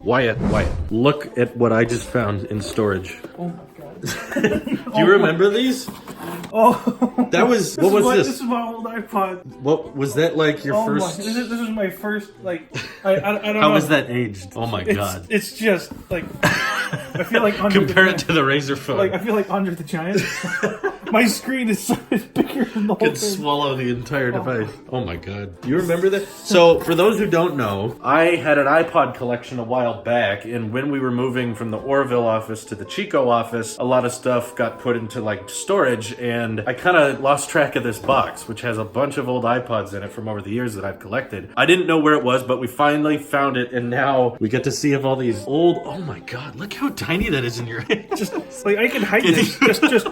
Wyatt, look at what I just found in storage. Oh my god. Do you remember these? Oh. That was, what was this? This is my old iPod. What, was that like your first? This is my first, like, I don't know. How was that aged? Oh my god. It's just, like, I feel like Andre Compare it to the Razor phone. Like, I feel like Andre the Giant. My screen is bigger than the whole Could thing. swallow the entire device. Oh my god. Do you remember that? So, for those who don't know, I had an iPod collection a while back, and when we were moving from the Orville office to the Chico office, a lot of stuff got put into, like, storage, and I kind of lost track of this box, which has a bunch of old iPods in it from over the years that I've collected. I didn't know where it was, but we finally found it, and now we get to see if all these old... Oh my god, look how tiny that is in your hand. Just, like, I can hide this. Just...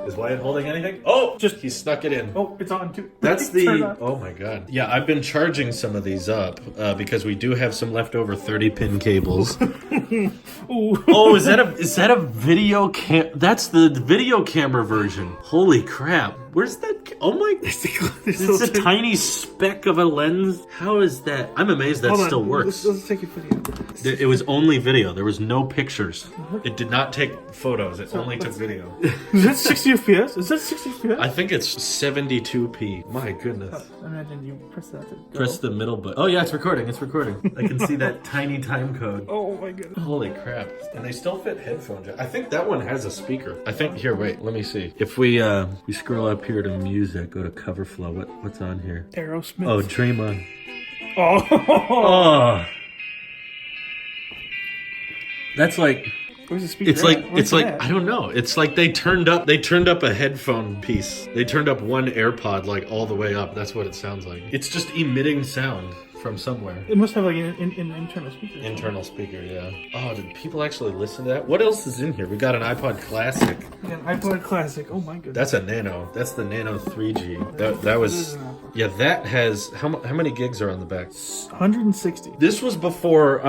Is Wyatt holding anything? Oh, just he snuck it in. Oh, it's on too. That's the. Oh my god. Yeah, I've been charging some of these up because we do have some leftover 30-pin cables. Oh, is that a video cam? That's the video camera version. Holy crap! Where's that? Oh my! It's a tiny speck of a lens. How is that? I'm amazed that still works. Let's take a video. It was only video. There was no pictures. It did not take photos. It only took video. Is that 60 FPS? Is that 60 FPS? I think it's 72p. My goodness. Imagine you press that to go. Press the middle button. Oh yeah, it's recording. It's recording. I can see that tiny time code. Oh my goodness. Holy crap. And they still fit headphone jack. I think that one has a speaker. I think, here, wait, let me see. If we scroll up here to music, go to cover flow. What's on here? Aerosmith. Oh, Dream On. Oh. Oh. That's like... Where's the speaker? It's like I don't know. It's like they turned up a headphone piece. They turned up one AirPod like all the way up. That's what it sounds like. It's just emitting sound from somewhere. It must have like an internal speaker. Internal speaker, yeah. Oh, did people actually listen to that? What else is in here? We got an iPod Classic. An iPod Classic. Oh my goodness. That's a Nano. That's the Nano 3G. That was... Yeah, that has... How many gigs are on the back? 160. This was before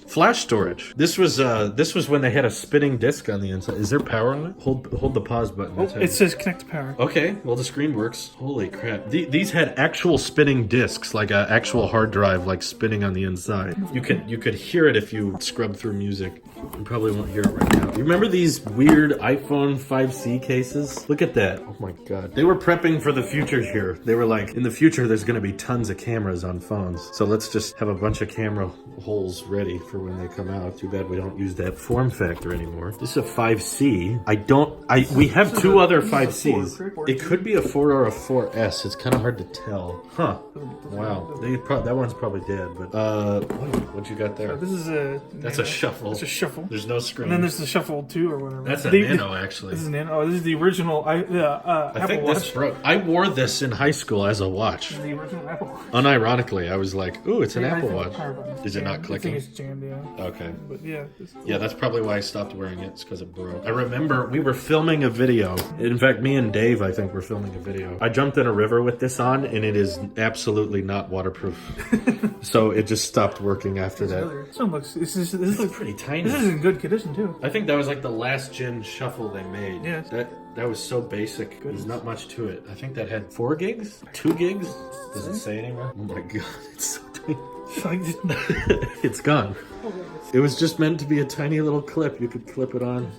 flash storage. This was when they had a spinning disc on the inside. Is there power on it? Hold the pause button. Oh, it says connect to power. Okay, well the screen works. Holy crap. These had actual spinning discs, like an actual hard drive, like spinning on the inside. You could hear it if you scrub through music. You probably won't hear it right now. You remember these weird iPhone 5C cases? Look at that. Oh my god. They were prepping for the future here. They were like, in the future there's going to be tons of cameras on phones. So let's just have a bunch of camera holes ready for when they come out. Too bad we don't use that form factor anymore. This is a 5C. We have two other 5Cs. It could be a 4 or a 4S. It's kind of hard to tell. Huh. Wow. That one's probably dead, but what you got there? This is a... That's a shuffle. It's a shuffle. There's no screen. And then there's the Shuffle 2 or whatever. That's a Nano, actually. This is Nano. Oh, this is the original I Apple think Watch. this broke. I wore this in high school as a watch. This is the original Apple Watch. Unironically, I was like, ooh, it's an Apple Watch. Is it not clicking? I think it's jammed, yeah. Okay. But yeah. Yeah, that's probably why I stopped wearing it. It's because it broke. I remember we were filming a video. In fact, me and Dave, I think, were filming a video. I jumped in a river with this on, and it is absolutely not waterproof. So it just stopped working after that. This one looks... This looks pretty tiny. This is in good condition, too. I think that was like the last gen shuffle they made. Yeah. That was so basic. There's not much to it. I think that had 4 gigs? 2 gigs? Does it say anywhere? Oh my god, it's so tiny. It's gone. It was just meant to be a tiny little clip. You could clip it on.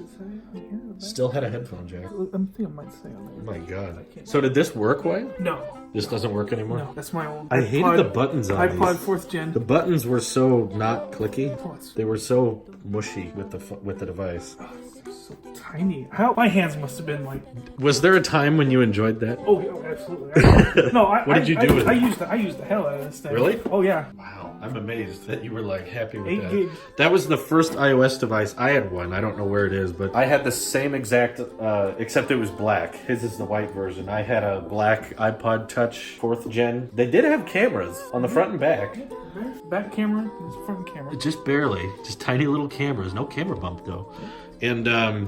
Still had a headphone jack. I think it might say on there. Oh my god. So did this work, Wyatt? No. This doesn't work anymore? No, that's my old I hated the buttons on iPod these. 4th gen. The buttons were so not clicky. They were so mushy with the device. Oh, so tiny. My hands must have been like... Was there a time when you enjoyed that? Oh, absolutely. No, what did you do with it? I used the hell out of this thing. Really? Oh, yeah. Wow. I'm amazed that you were like happy with 8 that. gigs. That was the first iOS device. I had one. I don't know where it is, but I had the same exact, except it was black. His is the white version. I had a black iPod Touch 4th gen. They did have cameras on the front and back. Back camera, front camera. Just barely. Just tiny little cameras. No camera bump, though. And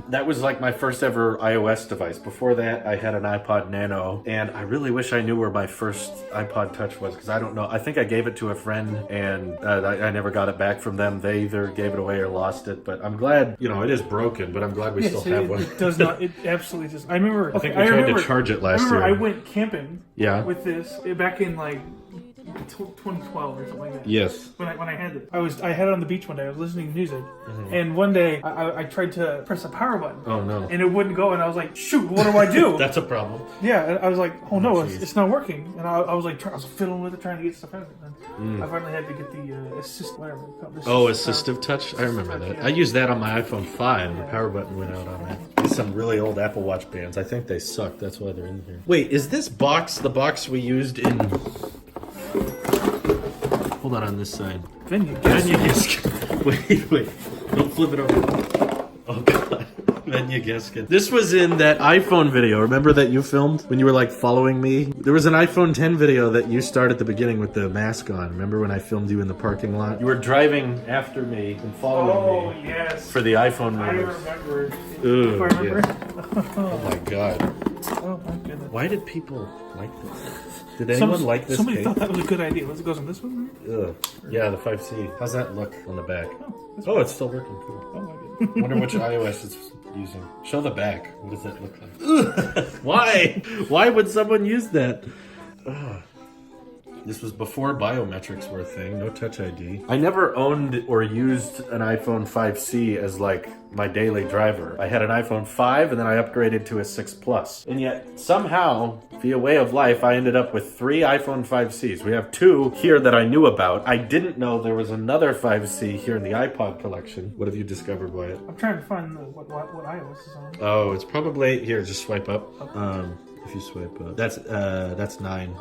that was like my first ever iOS device. Before that, I had an iPod Nano, and I really wish I knew where my first iPod Touch was, because I don't know. I think I gave it to a friend, and I never got it back from them. They either gave it away or lost it, but I'm glad, it is broken, but I'm glad we still have one. It does not, it absolutely does. I remember, I think we tried to charge it last year. I went camping Yeah. with this back in 2012 or something like that. Yes. When I had it, I had it on the beach one day. I was listening to music, and one day I tried to press the power button. Oh no. And it wouldn't go, and I was like, shoot, what do I do? That's a problem. Yeah, and I was like, oh no, it's not working. And I was like, I was fiddling with it, trying to get stuff out of it. And I finally had to get the whatever. Assistive touch? I remember that. Yeah. I used that on my iPhone 5, and the power button went out on that. These some really old Apple Watch bands. I think they suck. That's why they're in here. Wait, is this box the box we used in... Hold on this side. Venue. Wait. Don't flip it over. Oh, God. Venue Geskin. This was in that iPhone video. Remember that you filmed when you were like following me? There was an iPhone 10 video that you started at the beginning with the mask on. Remember when I filmed you in the parking lot? You were driving after me and following me. Oh, yes. For the iPhone I rumors. remember. Ooh, Do I remember? yes. Oh my God. Oh my goodness. Why did people like this? Did anyone like this Somebody case? thought that was a good idea. Let's go on this one. Ugh. Yeah, the 5C. How's that look on the back? Oh, It's still working. Cool. oh my goodness. Wonder which iOS it's using. Show the back. What does that look like? Why? Why would someone use that? Ugh. This was before biometrics were a thing. No Touch ID. I never owned or used an iPhone 5C as like my daily driver. I had an iPhone 5 and then I upgraded to a 6 Plus. And yet somehow, via way of life, I ended up with 3 iPhone 5Cs. We have 2 here that I knew about. I didn't know there was another 5C here in the iPod collection. What have you discovered, Wyatt? I'm trying to find what iOS is on. Oh, it's probably here. Just swipe up. If you swipe up, that's 9. 9?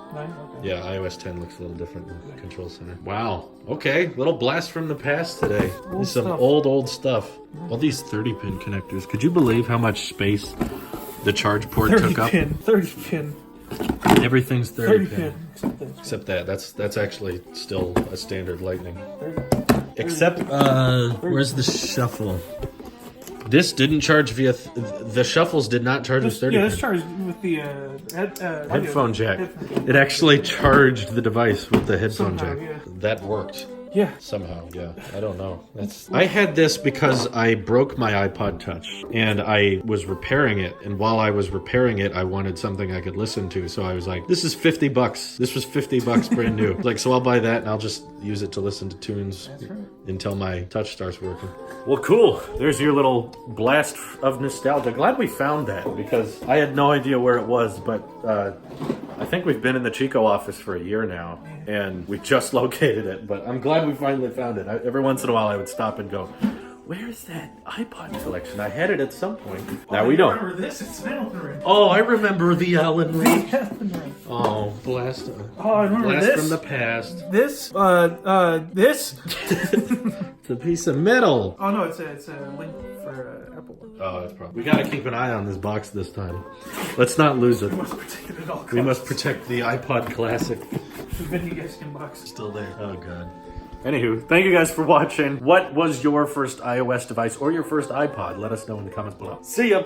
Okay. Yeah, iOS 10 looks a little different in the control center. Wow. Okay, little blast from the past today. Old Some stuff. old stuff. All these 30-pin connectors. Could you believe how much space the charge port 30 took up? pin. 30 pin. Everything's 30 pin. Except this. Except that. That's actually still a standard Lightning. 30. Except, where's the shuffle? This didn't charge via... the shuffles did not charge with 30 Yeah, pin. this charged with the Headphone jack. Headphone. It actually charged the device with the headphone Somehow, jack. yeah. That worked. Yeah. Somehow, yeah. I don't know. I had this because I broke my iPod Touch and I was repairing it. And while I was repairing it, I wanted something I could listen to. So I was like, this is $50. This was $50 brand new. Like, so I'll buy that and I'll just use it to listen to tunes until my touch starts working. Well, cool. There's your little blast of nostalgia. Glad we found that because I had no idea where it was, but I think we've been in the Chico office for a year now, and we just located it, but I'm glad we finally found it. Every once in a while I would stop and go, where's that iPod collection? I had it at some point. Now we don't. Remember this? It's an Allen ring. Oh, I remember the Allen ring. Allen ring. Oh, blast. Oh, I remember Blast this. from the past. This, this. It's a piece of metal. Oh no, it's a link for Apple Watch. Oh, that's probably. We gotta keep an eye on this box this time. Let's not lose it. We must protect it at all costs. We must protect the iPod Classic. The Vinny Gaskin box. Still there. Oh, God. Anywho, thank you guys for watching. What was your first iOS device or your first iPod? Let us know in the comments below. See ya!